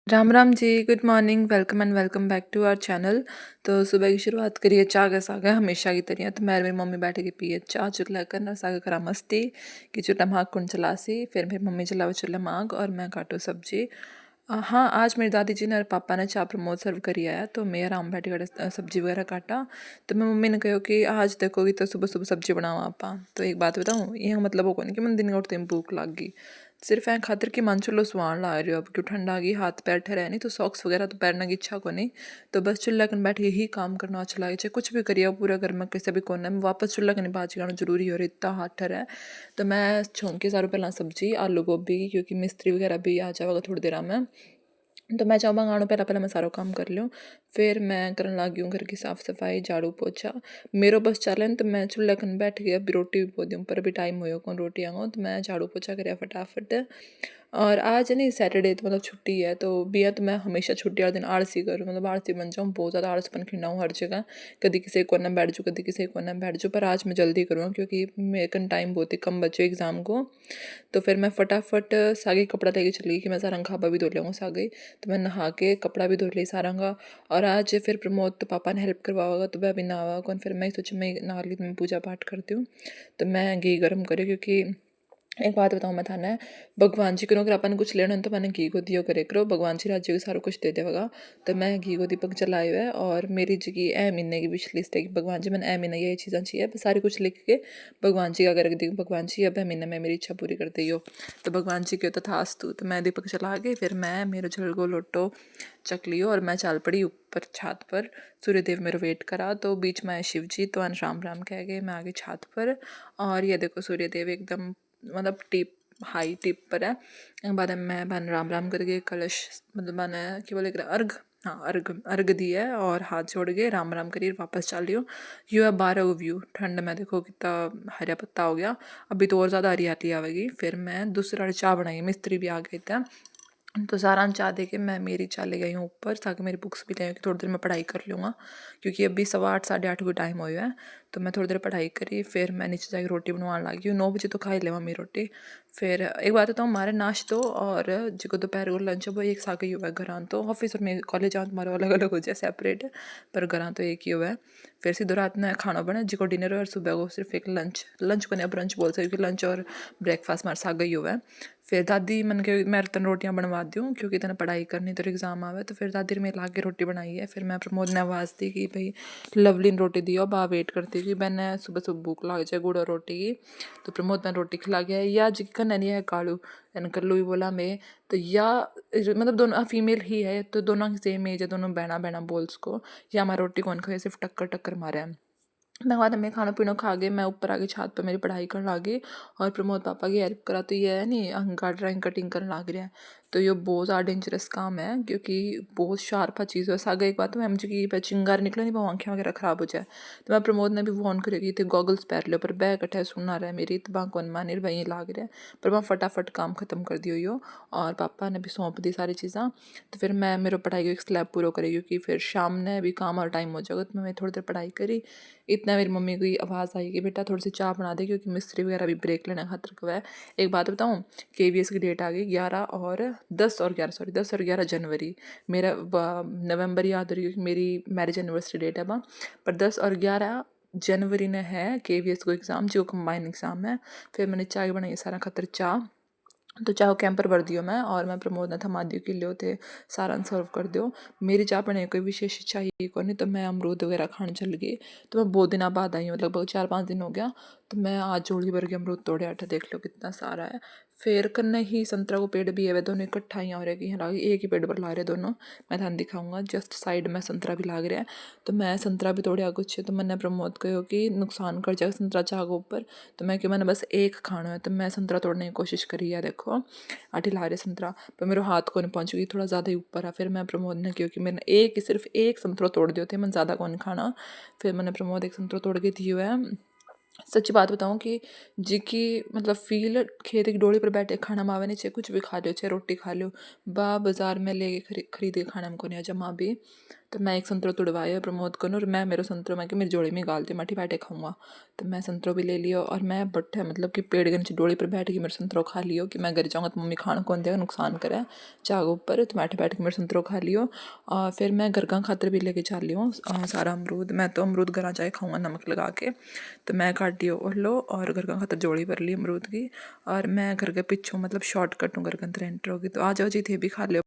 Ram Ram ji, good morning, welcome and welcome back to our channel. तो सुबह की शुरुआत करिए चाह के सागे हमेशा की तरह। तो मेरी मम्मी बैठ के पिए चाह चुल्हा करना सागे करा मस्ती कि चुल्हा माग कुंड चलासी। फिर मेरी मम्मी चलावे चुल्हा माग और मैं काटो सब्जी। हाँ, आज मेरी दादी जी ने और पापा ने चाह प्रमोद सर्व करी आया तो मैं आराम बैठ कर सब्जी वगैरह काटा। तो मैं मम्मी ने कहो कि आज देखोगी तो सुबह सुबह सब्जी बनाओ आप। तो एक बात बताऊँ, ये मतलब वो नहीं कि मैं दिन का उठते ही भूख लग गई। सिर्फ ऐ खातर कि मन चुल्लो स्वान ला रही हो अब क्यों ठंडा आ गई, हाथ पैर ठहराए नहीं तो सॉक्स वगैरह तो पहनने की इच्छा को नहीं। तो बस चूल्हा कन बैठ के ही काम करना अच्छा लगे, चाहे कुछ भी करिए पूरा घर में किसी भी कोने में वापस चूल्हा कन बाज गाना जरूरी हो रहा इतना हाथ ठहरा है। तो मैं छोंक सारों पहला सब्जी आलू गोभी की, क्योंकि मिस्त्री वगैरह भी आ जाएगा थोड़ी देर में। तो मैं चाहूँ मंगाणो पहला पहला मैं सारा काम कर लूँ। फिर मैं करने लगी हूँ घर की साफ़ सफाई, झाड़ू पोछा। मेरो बस चलन तो मैं चूल्हा कन बैठ गया, अभी रोटी भी पोदी पर अभी टाइम हो कौन रोटी आऊँ तो मैं झाड़ू पोछा कराया फटाफट। और आज नहीं सैटरडे तो मतलब छुट्टी है, तो बिया तो मैं हमेशा छुट्टी वाले दिन आलसी करूँ, मतलब आलसी बन जाऊँ, बहुत ज़्यादा आलसपन खिंडा हूँ हर जगह। कभी किसी कोने में बैठ जाऊँ, कभी किसी कोने में बैठ जाऊँ, पर आज मैं जल्दी करूँ क्योंकि मेरे कन टाइम बहुत ही कम बचे एग्ज़ाम को। तो फिर मैं फटाफट सागे कपड़ा लेके चली गई कि मैं सारा खाबा भी धो लूँगा सागे। तो मैं नहा के कपड़ा भी धो ली सारा का। और आज फिर प्रमोद तो पापा ने हेल्प करवाओगा तो मैं अभी नहावा कौन, फिर मैं सोची मैं नहा ली तो मैं पूजा पाठ करती हूँ। तो मैं घी गर्म करी क्योंकि एक बात बताऊँ मैं थाने, भगवान जी करो अगर अपन कुछ लेना है तो मैंने घी को दियो करे करो, भगवान जी राज्य को सारा कुछ दे देगा। तो मैं घी को दीपक जलाए हुए और मेरी जी की ए महीने की विश लिस्ट है कि भगवान जी मैंने ए महीने ये चीज़ें चाहिए, सारी कुछ लिख के भगवान जी का अगर दी भगवान जी अब महीने में मेरी इच्छा पूरी कर दी हो। तो भगवान जी के तथास्तु। तो मैं दीपक जला के फिर मैं मेरे झलगो लोटो चक लियो और मैं चल पड़ी ऊपर छत पर। सूर्यदेव मेरे वेट करा तो बीच में शिव जी तो राम राम कह गए मैं आगे छत पर। और ये देखो सूर्यदेव एकदम मतलब टिप हाई टिप पर है। बाद में मैं बन राम राम करके कलश मतलब मैंने क्या बोले अर्घ, हाँ अर्घ अर्घ दिया है और हाथ जोड़ के राम राम करिए वापस चल रही हूँ। यू है 12 व्यू ठंड में देखो कितना हरा पत्ता हो गया, अभी तो और ज़्यादा हरियाली आवेगी। फिर मैं दूसरा चाय बनाई, मिस्त्री भी आ गए थे। तो सारा चाह दे के मैं मेरी चाह ले गई हूँ ऊपर ताकि मेरी बुक्स भी ले कि थोड़ी देर मैं पढ़ाई कर लूँगा, क्योंकि अभी 8:15 8:30 को टाइम हो गया है। तो मैं थोड़ी देर पढ़ाई करी फिर मैं नीचे जाकर रोटी बनवाने लगी हूँ। 9 बजे तो खा ही ले मम्मी रोटी। फिर एक बात बताऊँ, हमारे नाश्तो और जो दोपहर को लंच वो एक साथ ही हुआ है घर। तो ऑफिस और मैं कॉलेज जाऊँ तुम्हारा अलग अलग हो जाए सेपरेट, पर घर तो एक ही हुआ है। फिर सीधो रात में खाना बने जिसको डिनर और सुबह को सिर्फ एक लंच को नहीं ब्रंच बोल सकते, क्योंकि लंच और ब्रेकफास्ट हमारे साथ ही हुआ है। फिर दादी मन के मैं तन रोटियां बनवा दूँ क्योंकि तने पढ़ाई करनी तो एग्जाम आवे। तो फिर दादी मेरे ला के रोटी बनाई है। फिर मैं प्रमोद ने आवाज़ दी कि भाई लवली ने रोटी दियो, बा वेट करती कि मैंने सुबह सुबह भूख लग जाए गुड़ और रोटी की। तो प्रमोद ने रोटी खिला गया या जिक्कन नहीं है कालू एन कल्लू ही बोला मैं। तो या मतलब दोनों फीमेल ही है तो दोनों की सेम एज है, दोनों बहना बहना बोल्स को। या हमारी रोटी कौन खाए सिर्फ टक्कर टक्कर मारे हैं। मैं बाद में खाना पीना खा गए, मैं ऊपर आके छत पर मेरी पढ़ाई करने लगी और प्रमोद पापा की हेल्प करा। तो ये है नहीं अहंकार ड्राइंग कटिंग करने लग रहा है। तो ये बहुत ज़्यादा डेंजरस काम है क्योंकि बहुत शार्प चीज़ है। सागा एक बात तो मैम जी की चिंगार निकले नहीं वो आँखें वगैरह ख़राब हो जाए। तो मैं प्रमोद ने भी वॉर्न करेगी थे गॉगल्स पहन लो, पर बैग कट्ठे सुनना रहा है मेरी तो बाँ कौन मानिर वहीं लाग रहा है। पर मैं फटाफट काम ख़त्म कर दियो यो और पापा ने भी सौंप दी सारी चीज़ें। तो फिर मैं मेरे पढ़ाई को एक स्लैब पूरा करी क्योंकि फिर शाम ने भी काम और टाइम हो जाएगा। तो मैं थोड़ी देर पढ़ाई करी। इतना मेरी मम्मी की आवाज़ आई कि बेटा थोड़ी सी चाय बना दे क्योंकि मिस्त्री वगैरह भी ब्रेक लेने खातर का है। एक बात बताऊँ, KVS की डेट आ गई 11 और 10 और 11 सॉरी 10 और 11 जनवरी। मेरा नवंबर याद रही क्योंकि मेरी मैरिज एनिवर्सरी डेट है वहाँ, पर 10 और 11 जनवरी ने है KVS को एग्ज़ाम जो कंबाइन एग्ज़ाम है। फिर मैंने चाय बनाई सारा खतर चाय। तो चाहे कैंपर भर दियो मैं और मैं प्रमोद ने थमा दियो कि लियो थे सारा सर्व कर दियो। मेरी चाय पढ़ने कोई विशेष इच्छा ही को नहीं, तो मैं अमरूद वगैरह खाने चल गई। तो मैं बहुत दिन बाद आई हूँ, लगभग 4-5 दिन हो गया। तो मैं आज जोड़ी भर के अमरूद तोड़े आठा, देख लो कितना सारा है। फिर कन्ने ही संतरा को पेड़ भी है, वे दोनों इकट्ठा ही हो रहे कि लागे एक ही पेड़ पर ला रहे दोनों। मैं थान दिखाऊंगा जस्ट साइड में संतरा भी लाग रहा है। तो मैं संतरा भी तोड़े कुछ, तो मैंने प्रमोद कहो कि नुकसान कर जाएगा संतरा चाह के ऊपर। तो मैं क्यों मैंने बस एक खाना है तो मैं संतरा तोड़ने की कोशिश करी है। देखो आठी ला रहे संतरा, पर मेरे हाथ को नहीं पहुँच गई, थोड़ा ज़्यादा ही ऊपर है। फिर मैं प्रमोद ने क्योंकि मैंने एक सिर्फ एक संतरा तोड़ दिए थे, मैं ज़्यादा कौन खाना। फिर मैंने प्रमोद एक संतरा तोड़ के दिए है। सच्ची बात बताऊँ कि जिकी मतलब फील खेत की डोली पर बैठे खाना मावे नहीं, चाहे कुछ भी खा लो चाहे रोटी खा लो, बाज़ार में ले खरीद के खाना हमको नहीं आ जमा भी। तो मैं एक संतरा तुड़वाया प्रमोद को और मैं मेरे संतरा मैं कि मेरी जोड़ी में गाल दियो, मैं बैठे खाऊंगा। तो मैं संतरा भी ले लियो और मैं बट्ठे मतलब कि पेड़ के नीचे डोली पर बैठ के मेरे संतरा खा लियो कि मैं घर जाऊँगा तो मम्मी खाना कौन देगा, नुकसान करे चाह ऊपर। तो बैठ के मेरे संतरा खा लियो और फिर मैं घर का खातर भी लेके चल लियो सारा अमरूद। मैं तो अमरूद घर जाए खाऊंगा नमक लगा के। तो मैं काट दियो और लो और घर का खातर जोड़ी भर ली अमरूद की। और मैं घर के पिछों मतलब शॉर्टकट हूँ घर के अंदर एंटर होगी। तो आ जाओ जी थे भी खा लियो।